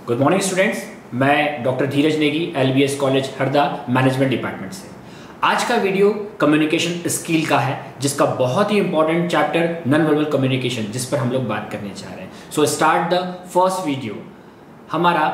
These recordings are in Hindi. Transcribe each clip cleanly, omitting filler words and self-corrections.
गुड मॉर्निंग स्टूडेंट्स, मैं doctor Dheeraj Negi LBS college Harda management department से। आज का वीडियो कम्युनिकेशन स्किल का है, जिसका बहुत ही important chapter non verbal communication, जिस पर हम लोग बात करने जा रहे हैं। So start the first video. हमारा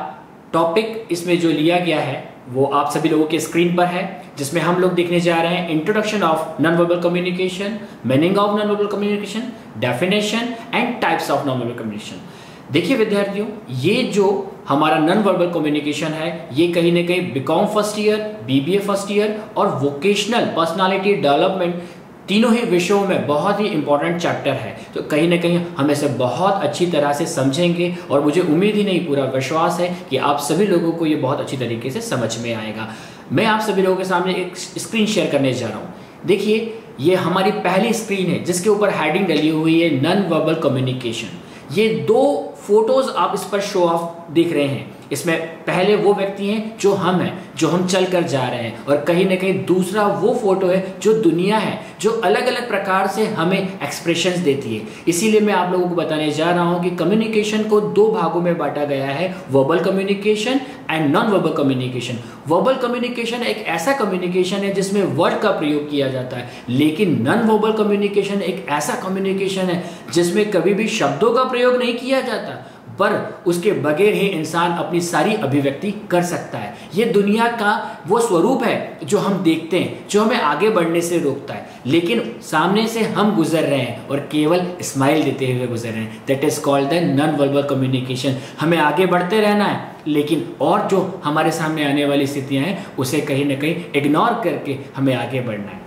टॉपिक इसमें जो लिया गया है वो आप सभी लोगों के स्क्रीन पर है, जिसमें हम लोग देखने जा रहे हैं introduction of non verbal communication, meaning of non verbal communication, definition and types of non verbal communication. देखिए विद्यार्थियों, ये जो हमारा नॉन वर्बल कम्युनिकेशन है, ये कहीं ना कहीं BCom first year, BBA first year और वोकेशनल पर्सनालिटी डेवलपमेंट तीनों ही विषयों में बहुत ही इंपॉर्टेंट चैप्टर है। तो कहीं ना कहीं हम इसे बहुत अच्छी तरह से समझेंगे और मुझे उम्मीद ही नहीं, पूरा विश्वास है कि आप सभी लोगों को ये बहुत अच्छी तरीके से समझ में आएगा। मैं आप सभी लोगों के सामने एक स्क्रीन शेयर करने जा रहा हूँ। देखिए, ये हमारी पहली स्क्रीन है जिसके ऊपर हेडिंग डली हुई है नॉन वर्बल कम्युनिकेशन। ये दो फोटोज आप इस पर शो ऑफ देख रहे हैं। इसमें पहले वो व्यक्ति हैं जो हम हैं, जो हम चल कर जा रहे हैं, और कहीं ना कहीं दूसरा वो फोटो है जो दुनिया है, जो अलग अलग प्रकार से हमें एक्सप्रेशंस देती है। इसीलिए मैं आप लोगों को बताने जा रहा हूं कि कम्युनिकेशन को दो भागों में बांटा गया है, verbal communication and non verbal communication. Verbal communication एक ऐसा कम्युनिकेशन है जिसमें वर्ड का प्रयोग किया जाता है, लेकिन नॉन वर्बल कम्युनिकेशन एक ऐसा कम्युनिकेशन है जिसमें कभी भी शब्दों का प्रयोग नहीं किया जाता, पर उसके बगैर ही इंसान अपनी सारी अभिव्यक्ति कर सकता है। ये दुनिया का वो स्वरूप है जो हम देखते हैं, जो हमें आगे बढ़ने से रोकता है, लेकिन सामने से हम गुजर रहे हैं और केवल स्माइल देते हुए गुजर रहे हैं। That is called the non verbal communication. हमें आगे बढ़ते रहना है, लेकिन और जो हमारे सामने आने वाली स्थितियां हैं उसे कहीं ना कहीं इग्नोर करके हमें आगे बढ़ना है।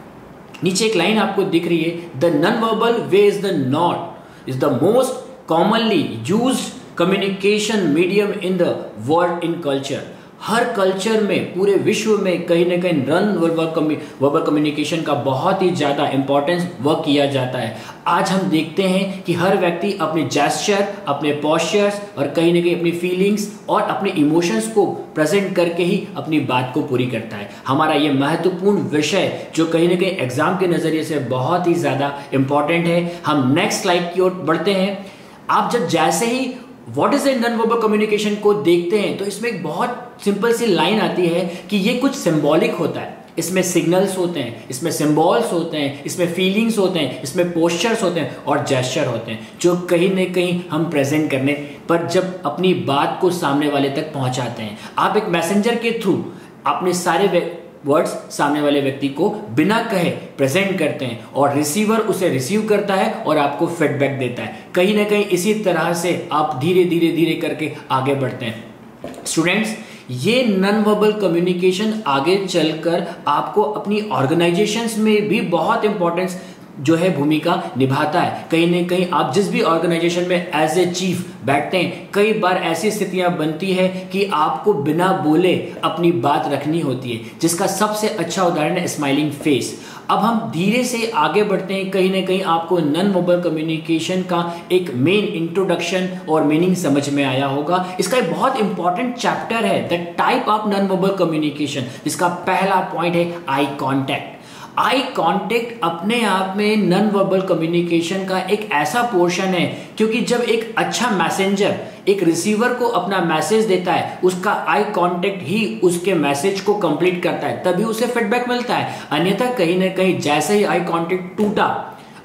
नीचे एक लाइन आपको दिख रही है, the non verbal way is the not is the most commonly used communication medium in the world in culture. Her culture में, पूरे विश्व में कहीं ना कहीं नॉन वर्बल कम्युनिकेशन का बहुत ही ज़्यादा इंपॉर्टेंस वर्क किया जाता है। आज हम देखते हैं कि हर व्यक्ति अपने जेस्चर, अपने पोस्चर्स और कहीं ना कहीं अपनी फीलिंग्स और अपने इमोशंस को प्रेजेंट करके ही अपनी बात को पूरी करता है। हमारा ये महत्वपूर्ण विषय जो कहीं ना कहीं एग्जाम के नज़रिए से बहुत ही ज़्यादा इंपॉर्टेंट है। हम नेक्स्ट स्लाइड की ओर बढ़ते हैं। आप जब जैसे ही what is a non verbal communication को देखते हैं तो इसमें एक बहुत सिंपल सी लाइन आती है कि ये कुछ सिंबॉलिक होता है। इसमें सिग्नल्स होते हैं, इसमें सिंबल्स होते हैं, इसमें फीलिंग्स होते हैं, इसमें पोस्चर्स होते हैं और जेस्चर होते हैं, जो कहीं ना कहीं हम प्रेजेंट करने पर जब अपनी बात को सामने वाले तक पहुंचाते हैं। आप एक मैसेंजर के थ्रू अपने सारे वर्ड्स सामने वाले व्यक्ति को बिना कहे प्रेजेंट करते हैं और रिसीवर उसे रिसीव करता है और आपको फीडबैक देता है। कहीं ना कहीं इसी तरह से आप धीरे धीरे धीरे करके आगे बढ़ते हैं। स्टूडेंट्स, ये नॉन वर्बल कम्युनिकेशन आगे चलकर आपको अपनी ऑर्गेनाइजेशंस में भी बहुत इंपॉर्टेंस जो है भूमिका निभाता है। कहीं ना कहीं आप जिस भी ऑर्गेनाइजेशन में एज ए चीफ बैठते हैं, कई बार ऐसी स्थितियां बनती है कि आपको बिना बोले अपनी बात रखनी होती है, जिसका सबसे अच्छा उदाहरण है स्माइलिंग फेस। अब हम धीरे से आगे बढ़ते हैं। कहीं ना कहीं आपको नॉन वर्बल कम्युनिकेशन का एक मेन इंट्रोडक्शन और मीनिंग समझ में आया होगा। इसका एक बहुत इंपॉर्टेंट चैप्टर है the type of non verbal communication, जिसका पहला पॉइंट है आई कॉन्टैक्ट। आई कॉन्टेक्ट अपने आप में नॉन वर्बल कम्युनिकेशन का एक ऐसा पोर्शन है, क्योंकि जब एक अच्छा मैसेंजर एक रिसीवर को अपना मैसेज देता है, उसका आई कांटेक्ट ही उसके मैसेज को कंप्लीट करता है, तभी उसे फीडबैक मिलता है। अन्यथा कहीं ना कहीं जैसे ही आई कांटेक्ट टूटा,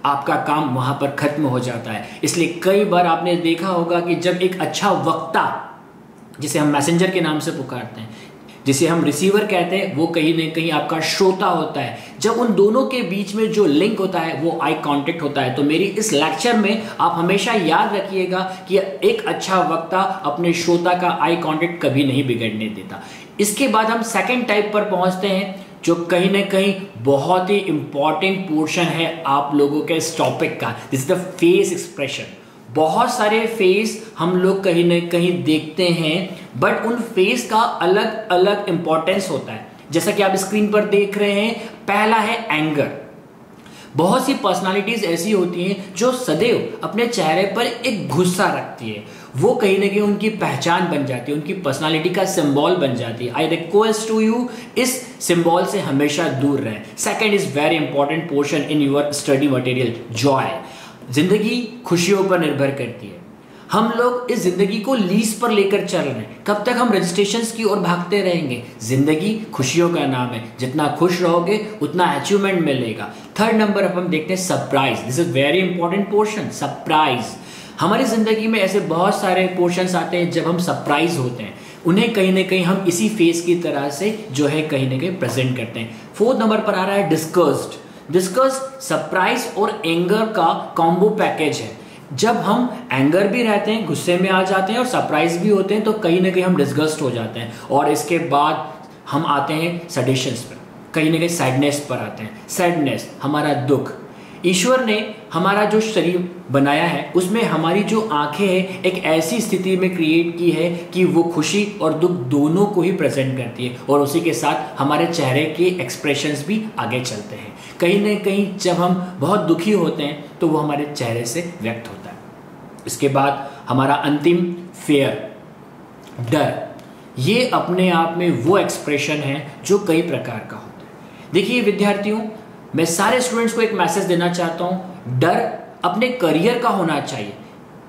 आपका काम वहां पर खत्म हो जाता है। इसलिए कई बार आपने देखा होगा कि जब एक अच्छा वक्ता, जिसे हम मैसेंजर के नाम से पुकारते हैं, जिसे हम रिसीवर कहते हैं, वो कहीं ना कहीं आपका श्रोता होता है। जब उन दोनों के बीच में जो लिंक होता है वो आई कांटेक्ट होता है। तो मेरी इस लेक्चर में आप हमेशा याद रखिएगा कि एक अच्छा वक्ता अपने श्रोता का आई कांटेक्ट कभी नहीं बिगड़ने देता। इसके बाद हम सेकंड टाइप पर पहुंचते हैं, जो कहीं ना कहीं बहुत ही इंपॉर्टेंट पोर्शन है आप लोगों के इस टॉपिक का। This is the face expression. बहुत सारे फेस हम लोग कहीं ना कहीं देखते हैं, बट उन फेस का अलग अलग इंपॉर्टेंस होता है। जैसा कि आप स्क्रीन पर देख रहे हैं, पहला है एंगर। बहुत सी पर्सनालिटीज ऐसी होती हैं जो सदैव अपने चेहरे पर एक गुस्सा रखती है। वो कहीं ना कहीं उनकी पहचान बन जाती है, उनकी पर्सनालिटी का सिंबल बन जाती है। आई रिक्वेस्ट टू यू इस सिंबल से हमेशा दूर रहें। Second is very important portion in your study material, Joy. जिंदगी खुशियों पर निर्भर करती है। हम लोग इस जिंदगी को लीज पर लेकर चल रहे हैं। कब तक हम रजिस्ट्रेशंस की ओर भागते रहेंगे? जिंदगी खुशियों का नाम है, जितना खुश रहोगे उतना अचीवमेंट मिलेगा। थर्ड नंबर अब हम देखते हैं surprise. This is very important portion, surprise. हमारी जिंदगी में ऐसे बहुत सारे पोर्शंस आते हैं जब हम सरप्राइज होते हैं, उन्हें कहीं ना कहीं हम इसी फेस की तरह से जो है कहीं ना कहीं प्रेजेंट करते हैं। फोर्थ नंबर पर आ रहा है डिस्कस्ड। डिस्कस्ड सरप्राइज और एंगर का कॉम्बो पैकेज है। जब हम एंगर भी रहते हैं, गुस्से में आ जाते हैं और सरप्राइज भी होते हैं, तो कहीं ना कहीं हम डिस्गस्ट हो जाते हैं। और इसके बाद हम आते हैं सडेशंस पर, कहीं ना कहीं सैडनेस पर आते हैं। सैडनेस हमारा दुख। ईश्वर ने हमारा जो शरीर बनाया है उसमें हमारी जो आंखें हैं एक ऐसी स्थिति में क्रिएट की है कि वो खुशी और दुख दोनों को ही प्रेजेंट करती है, और उसी के साथ हमारे चेहरे के एक्सप्रेशंस भी आगे चलते हैं। कहीं ना कहीं जब हम बहुत दुखी होते हैं तो वो हमारे चेहरे से व्यक्त होता है। इसके बाद हमारा अंतिम फेयर, डर। ये अपने आप में वो एक्सप्रेशन है जो कई प्रकार का होता है। देखिए विद्यार्थियों, मैं सारे स्टूडेंट्स को एक मैसेज देना चाहता हूं, डर अपने करियर का होना चाहिए,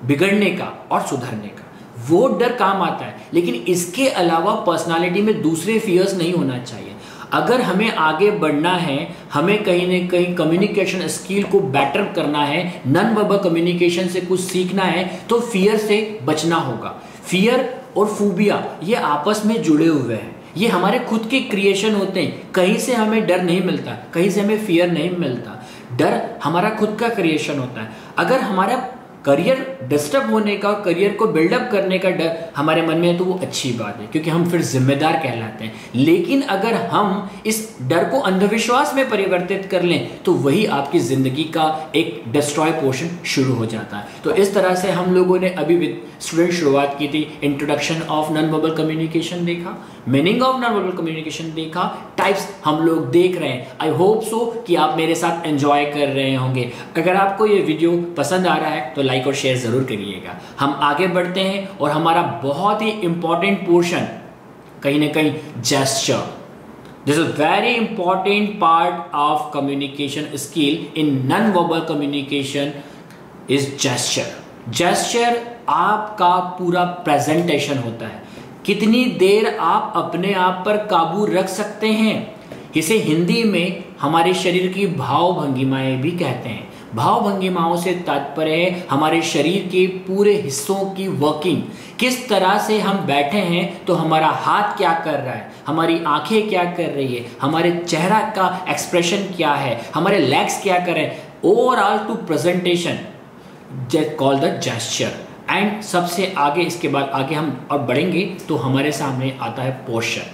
बिगड़ने का और सुधरने का। वो डर काम आता है, लेकिन इसके अलावा पर्सनालिटी में दूसरे फियर्स नहीं होना चाहिए। अगर हमें आगे बढ़ना है, हमें कहीं ना कहीं कम्युनिकेशन स्किल को बेटर करना है, नॉन वर्बल कम्युनिकेशन से कुछ सीखना है, तो फियर से बचना होगा। फियर और फोबिया ये आपस में जुड़े हुए हैं, ये हमारे खुद के क्रिएशन होते हैं। कहीं से हमें डर नहीं मिलता, कहीं से हमें फियर नहीं मिलता। डर हमारा खुद का क्रिएशन होता है। अगर हमारा करियर डिस्टर्ब होने का, करियर को बिल्डअप करने का डर हमारे मन में है तो वो अच्छी बात है, क्योंकि हम फिर जिम्मेदार कहलाते हैं। लेकिन अगर हम इस डर को अंधविश्वास में परिवर्तित कर लें तो वही आपकी जिंदगी का एक डिस्ट्रॉय पोर्शन शुरू हो जाता है। तो इस तरह से हम लोगों ने अभी स्टूडेंट शुरुआत की थी, introduction of non verbal communication देखा, meaning of non verbal communication देखा, टाइप्स हम लोग देख रहे हैं। आई होप सो कि आप मेरे साथ एंजॉय कर रहे होंगे। अगर आपको ये वीडियो पसंद आ रहा है तो लाइक और शेयर जरूर करिएगा। हम आगे बढ़ते हैं और हमारा बहुत ही इंपॉर्टेंट पोर्शन कहीं ना कहीं gesture. This is very important part of communication skill in non verbal communication is gesture. Gesture आपका पूरा प्रेजेंटेशन होता है, कितनी देर आप अपने आप पर काबू रख सकते हैं। इसे हिंदी में हमारे शरीर की भाव भंगिमाएं भी कहते हैं। भाव भंगिमाओं से तात्पर्य है हमारे शरीर के पूरे हिस्सों की वर्किंग। किस तरह से हम बैठे हैं तो हमारा हाथ क्या कर रहा है, हमारी आंखें क्या कर रही है, हमारे चेहरा का एक्सप्रेशन क्या है, हमारे लेग्स क्या कर रहे हैं, overall to presentation called the gesture. And सबसे आगे, इसके बाद आगे हम और बढ़ेंगे तो हमारे सामने आता है पोस्चर।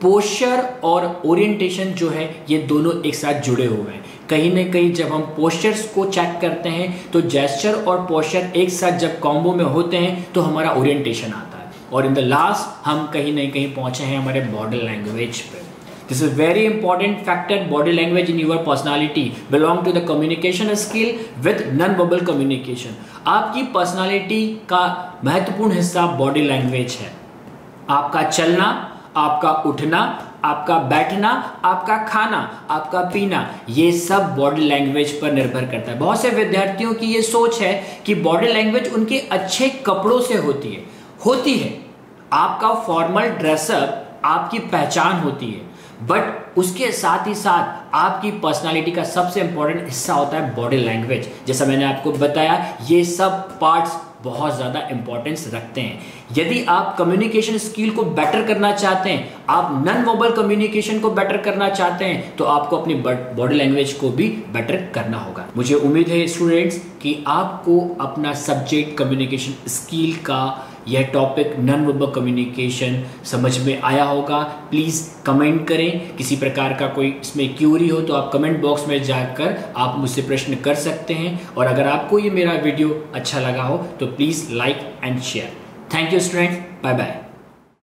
पोस्चर और ओरिएंटेशन जो है ये दोनों एक साथ जुड़े हुए हैं। कहीं ना कहीं जब हम पोस्चर्स को चेक करते हैं तो जेस्चर और पोस्चर एक साथ जब कॉम्बो में होते हैं तो हमारा ओरिएंटेशन आता है। और इन द लास्ट हम कहीं ना कहीं पहुंचे हैं हमारे बॉडी लैंग्वेज पे। This is very important factor. Body language in your personality belong to the communication skill with non verbal communication. आपकी पर्सनालिटी का महत्वपूर्ण हिस्सा बॉडी लैंग्वेज है। आपका चलना, आपका उठना, आपका बैठना, आपका खाना, आपका पीना, ये सब बॉडी लैंग्वेज पर निर्भर करता है। बहुत से विद्यार्थियों की ये सोच है कि बॉडी लैंग्वेज उनके अच्छे कपड़ों से होती है। आपका फॉर्मल ड्रेसअप आपकी पहचान होती है, बट उसके साथ ही साथ आपकी पर्सनालिटी का सबसे इंपॉर्टेंट हिस्सा होता है बॉडी लैंग्वेज। जैसा मैंने आपको बताया, ये सब पार्ट्स बहुत ज़्यादा इंपॉर्टेंस रखते हैं। यदि आप कम्युनिकेशन स्किल को बेटर करना चाहते हैं, आप नॉन वर्बल कम्युनिकेशन को बेटर करना चाहते हैं, तो आपको अपनी बॉडी लैंग्वेज को भी बेटर करना होगा। मुझे उम्मीद है स्टूडेंट्स कि आपको अपना सब्जेक्ट कम्युनिकेशन स्किल का यह टॉपिक नॉन वर्बल कम्युनिकेशन समझ में आया होगा। प्लीज़ कमेंट करें। किसी प्रकार का कोई इसमें क्यूरी हो तो आप कमेंट बॉक्स में जाकर आप मुझसे प्रश्न कर सकते हैं। और अगर आपको ये मेरा वीडियो अच्छा लगा हो तो please like and share. Thank you students, bye bye.